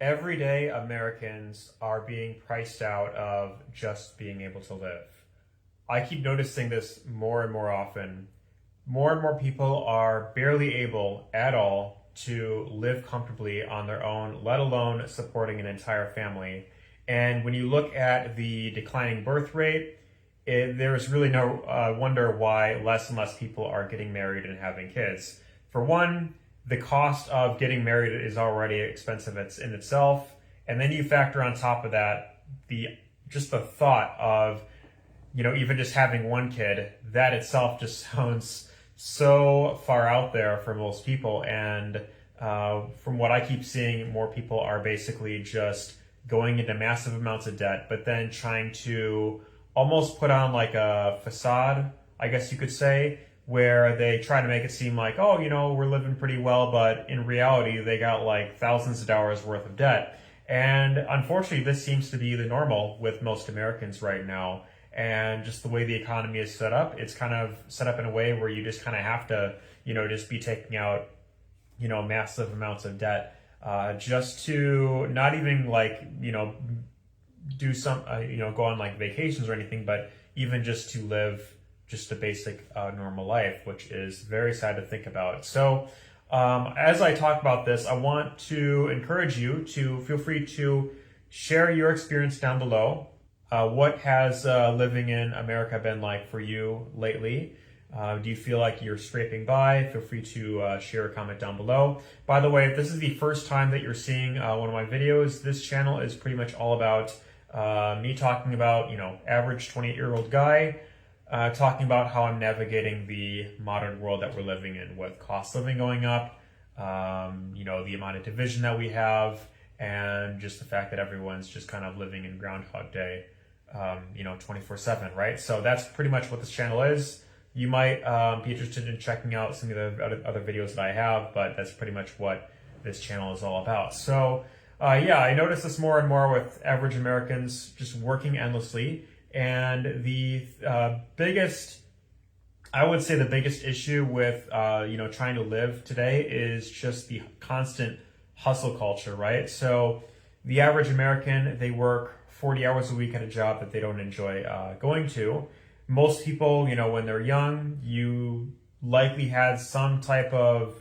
Everyday Americans are being priced out of just being able to live. I keep noticing this more and more often. More and more people are barely able at all to live comfortably on their own, let alone supporting an entire family. And when you look at the declining birth rate, there is really no wonder why less and less people are getting married and having kids. For one, the cost of getting married is already expensive in itself, and then you factor on top of that the thought of even just having one kid. That itself just sounds so far out there for most people. And from what I keep seeing, more people are basically just going into massive amounts of debt, but then trying to almost put on like a facade, I guess you could say, where they try to make it seem like, oh, we're living pretty well, but in reality, they got like thousands of dollars worth of debt. And unfortunately, this seems to be the normal with most Americans right now. And just the way the economy is set up, it's kind of set up in a way where you just kind of have to, just be taking out, massive amounts of debt, just to not even like, do some, go on like vacations or anything, but even just to live just a basic normal life, which is very sad to think about. So as I talk about this, I want to encourage you to feel free to share your experience down below. What has living in America been like for you lately? Do you feel like you're scraping by? Feel free to share a comment down below. By the way, if this is the first time that you're seeing one of my videos, this channel is pretty much all about me talking about, average 28-year-old guy, talking about how I'm navigating the modern world that we're living in with cost of living going up, the amount of division that we have, and just the fact that everyone's just kind of living in Groundhog Day, 24/7, right? So that's pretty much what this channel is. You might be interested in checking out some of the other videos that I have, but that's pretty much what this channel is all about. So yeah, I notice this more and more with average Americans just working endlessly. And the biggest issue with, trying to live today is just the constant hustle culture, right? So the average American, they work 40 hours a week at a job that they don't enjoy going to. Most people, when they're young, you likely had some type of,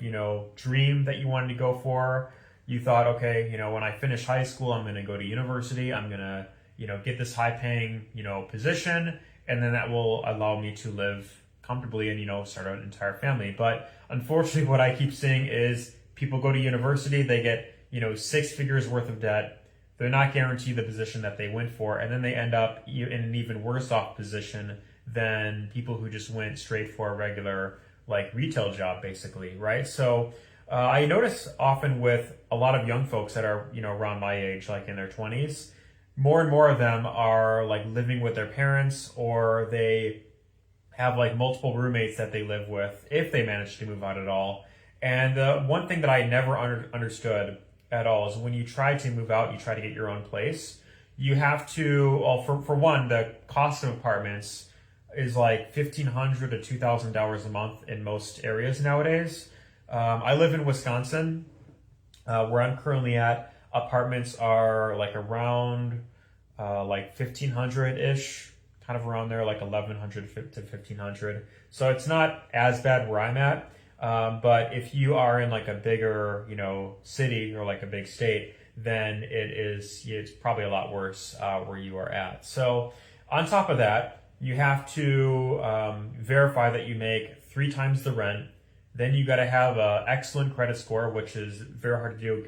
dream that you wanted to go for. You thought, okay, when I finish high school, I'm going to go to university. I'm going to, get this high paying, position, and then that will allow me to live comfortably and, start an entire family. But unfortunately, what I keep seeing is people go to university, they get, 6 figures worth of debt. They're not guaranteed the position that they went for, and then they end up in an even worse off position than people who just went straight for a regular like retail job, basically, right? So I notice often with a lot of young folks that are, around my age, like in their 20s, more and more of them are like living with their parents, or they have like multiple roommates that they live with if they manage to move out at all. And one thing that I never understood at all is when you try to move out, you try to get your own place, you have to, well, for one, the cost of apartments is like $1,500 to $2,000 a month in most areas nowadays. I live in Wisconsin, where I'm currently at. Apartments are like around like 1,500-ish, kind of around there, like 1,100 to 1,500. So it's not as bad where I'm at. But if you are in like a bigger, city or like a big state, then it's probably a lot worse where you are at. So on top of that, you have to verify that you make 3 times the rent. Then you got to have an excellent credit score, which is very hard to do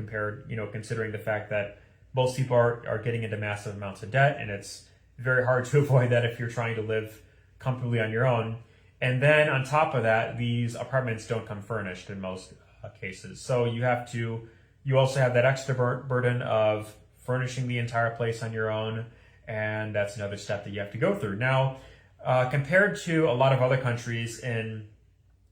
considering the fact that most people are getting into massive amounts of debt, and it's very hard to avoid that if you're trying to live comfortably on your own. And then on top of that, these apartments don't come furnished in most cases. So you also have that extra burden of furnishing the entire place on your own, and that's another step that you have to go through. Now, compared to a lot of other countries,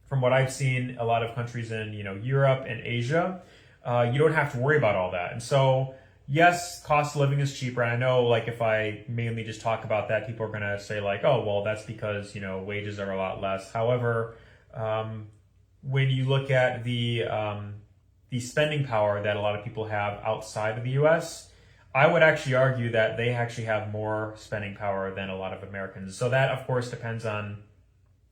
from what I've seen, a lot of countries in Europe and Asia, you don't have to worry about all that. And so, yes, cost of living is cheaper. And I know, like, if I mainly just talk about that, people are going to say like, oh, well, that's because, wages are a lot less. However, when you look at the the spending power that a lot of people have outside of the US, I would actually argue that they actually have more spending power than a lot of Americans. So that, of course, depends on,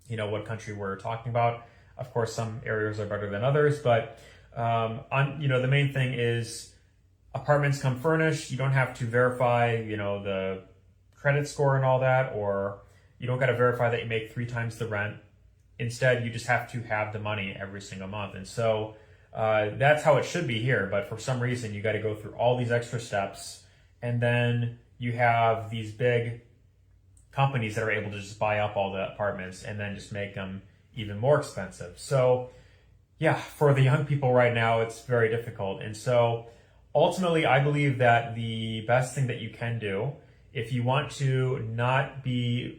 what country we're talking about. Of course, some areas are better than others, but the main thing is apartments come furnished. You don't have to verify, the credit score and all that, or you don't got to verify that you make 3 times the rent. Instead, you just have to have the money every single month. And so that's how it should be here. But for some reason, you got to go through all these extra steps. And then you have these big companies that are able to just buy up all the apartments and then just make them even more expensive. So yeah, for the young people right now, it's very difficult. And so ultimately, I believe that the best thing that you can do, if you want to not be,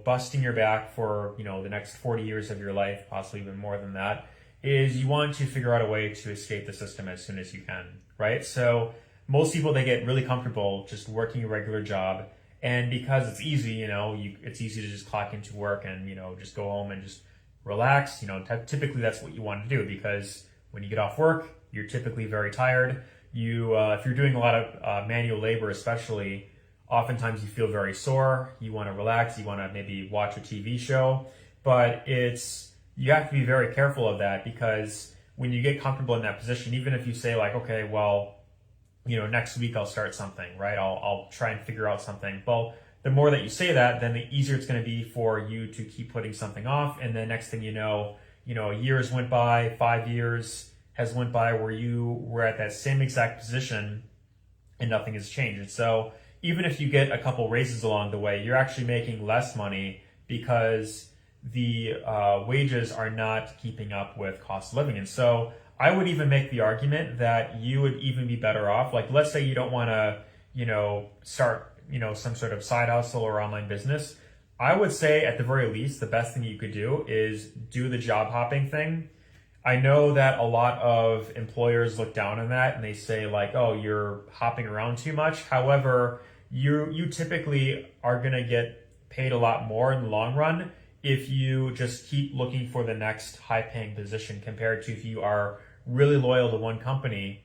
busting your back for, the next 40 years of your life, possibly even more than that, is you want to figure out a way to escape the system as soon as you can, right? So most people, they get really comfortable just working a regular job. And because it's easy, it's easy to just clock into work and, just go home and just relax. Typically that's what you want to do, because when you get off work, you're typically very tired. If you're doing a lot of manual labor, especially, oftentimes you feel very sore. You want to relax. You want to maybe watch a TV show, but you have to be very careful of that, because when you get comfortable in that position, even if you say like, okay, well, next week I'll start something, right? I'll try and figure out something. Well, the more that you say that, then the easier it's going to be for you to keep putting something off. And then next thing you know, years went by, 5 years has went by where you were at that same exact position and nothing has changed. And so even if you get a couple raises along the way, you're actually making less money because the wages are not keeping up with cost of living. And so I would even make the argument that you would even be better off. Like, let's say you don't want to, start, some sort of side hustle or online business. I would say at the very least, the best thing you could do is do the job hopping thing. I know that a lot of employers look down on that and they say like, oh, you're hopping around too much. However, you typically are going to get paid a lot more in the long run if you just keep looking for the next high paying position, compared to if you are really loyal to one company.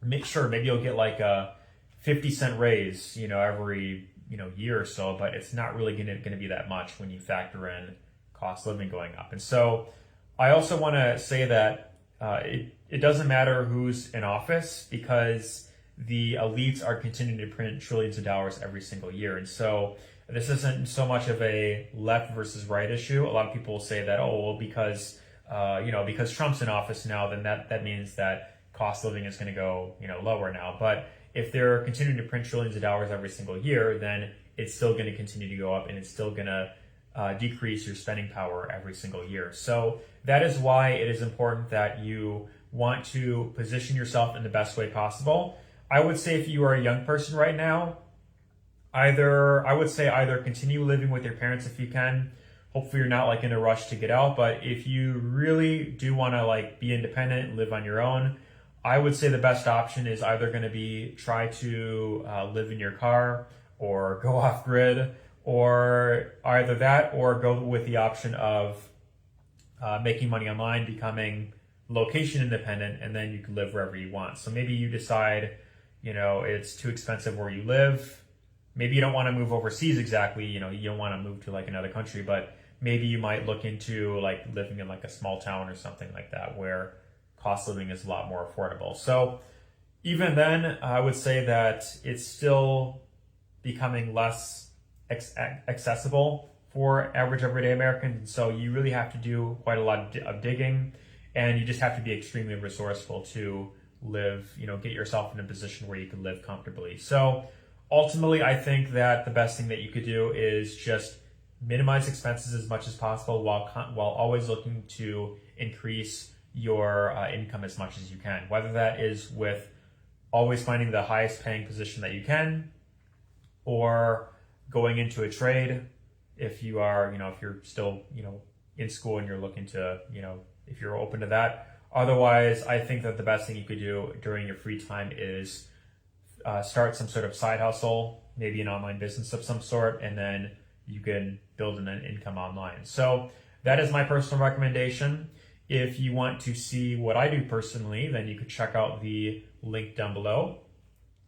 Maybe you'll get like a 50-cent raise, every, year or so, but it's not really going to be that much when you factor in cost of living going up. And so I also want to say that it doesn't matter who's in office, because the elites are continuing to print trillions of dollars every single year. And so this isn't so much of a left versus right issue. A lot of people will say that, oh, well, because Trump's in office now, then that means that cost of living is going to go, lower now. But if they're continuing to print trillions of dollars every single year, then it's still going to continue to go up, and it's still going to decrease your spending power every single year. So that is why it is important that you want to position yourself in the best way possible. I would say if you are a young person right now, either continue living with your parents if you can. Hopefully you're not like in a rush to get out, but if you really do want to like be independent and live on your own, I would say the best option is either going to be try to live in your car or go off grid, or either that or go with the option of making money online, becoming location independent, and then you can live wherever you want. So maybe you decide, it's too expensive where you live. Maybe you don't want to move overseas exactly, you don't want to move to like another country, but maybe you might look into like living in like a small town or something like that where cost of living is a lot more affordable. So even then, I would say that it's still becoming less accessible for average everyday Americans. And so you really have to do quite a lot of digging, and you just have to be extremely resourceful to live, get yourself in a position where you can live comfortably. So ultimately, I think that the best thing that you could do is just minimize expenses as much as possible while always looking to increase your income as much as you can, whether that is with always finding the highest paying position that you can, or going into a trade if you are, if you're still, in school and you're looking to, if you're open to that. Otherwise, I think that the best thing you could do during your free time is start some sort of side hustle, maybe an online business of some sort, and then you can build an income online. So that is my personal recommendation. If you want to see what I do personally, then you could check out the link down below.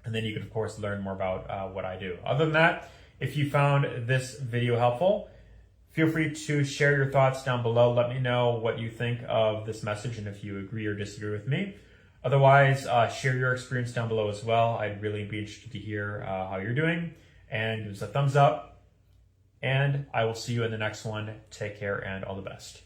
And then you can, of course, learn more about what I do. Other than that, if you found this video helpful, feel free to share your thoughts down below. Let me know what you think of this message and if you agree or disagree with me. Otherwise, share your experience down below as well. I'd really be interested to hear how you're doing. And give us a thumbs up. And I will see you in the next one. Take care and all the best.